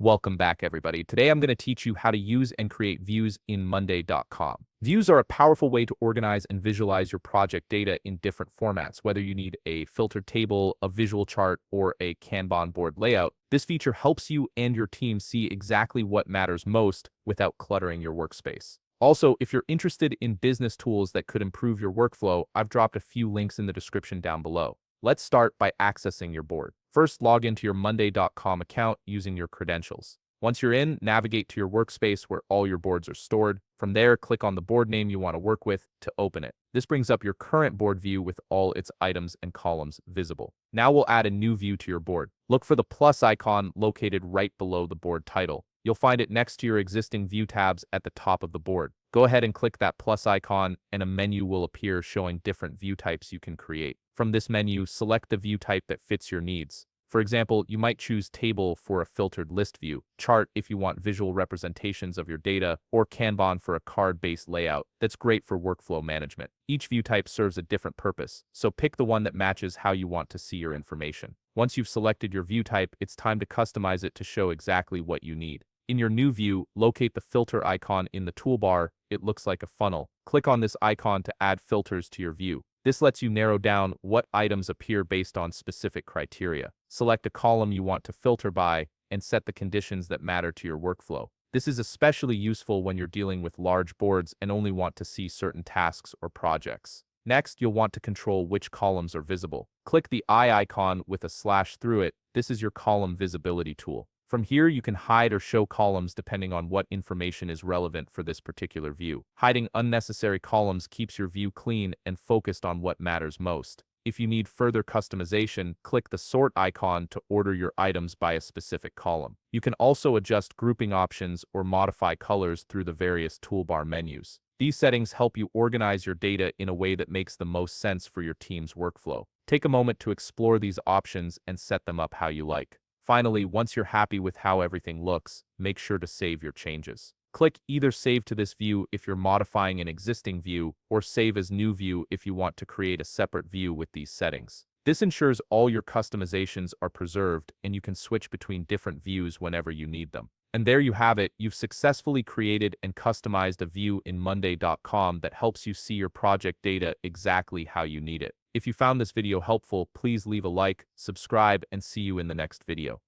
Welcome back, everybody. Today I'm going to teach you how to use and create views in Monday.com. Views are a powerful way to organize and visualize your project data in different formats, whether you need a filtered table, a visual chart, or a Kanban board layout. This feature helps you and your team see exactly what matters most without cluttering your workspace. Also, if you're interested in business tools that could improve your workflow, I've dropped a few links in the description down below. Let's start by accessing your board. First, log into your Monday.com account using your credentials. Once you're in, navigate to your workspace where all your boards are stored. From there, click on the board name you want to work with to open it. This brings up your current board view with all its items and columns visible. Now we'll add a new view to your board. Look for the plus icon located right below the board title. You'll find it next to your existing view tabs at the top of the board. Go ahead and click that plus icon and a menu will appear showing different view types you can create. From this menu, select the view type that fits your needs. For example, you might choose table for a filtered list view, chart if you want visual representations of your data, or Kanban for a card-based layout that's great for workflow management. Each view type serves a different purpose, so pick the one that matches how you want to see your information. Once you've selected your view type, it's time to customize it to show exactly what you need. In your new view, locate the filter icon in the toolbar. It looks like a funnel. Click on this icon to add filters to your view. This lets you narrow down what items appear based on specific criteria. Select a column you want to filter by and set the conditions that matter to your workflow. This is especially useful when you're dealing with large boards and only want to see certain tasks or projects. Next, you'll want to control which columns are visible. Click the eye icon with a slash through it. This is your column visibility tool. From here, you can hide or show columns depending on what information is relevant for this particular view. Hiding unnecessary columns keeps your view clean and focused on what matters most. If you need further customization, click the sort icon to order your items by a specific column. You can also adjust grouping options or modify colors through the various toolbar menus. These settings help you organize your data in a way that makes the most sense for your team's workflow. Take a moment to explore these options and set them up how you like. Finally, once you're happy with how everything looks, make sure to save your changes. Click either Save to this view if you're modifying an existing view, or Save as New View if you want to create a separate view with these settings. This ensures all your customizations are preserved and you can switch between different views whenever you need them. And there you have it, you've successfully created and customized a view in Monday.com that helps you see your project data exactly how you need it. If you found this video helpful, please leave a like, subscribe, and see you in the next video.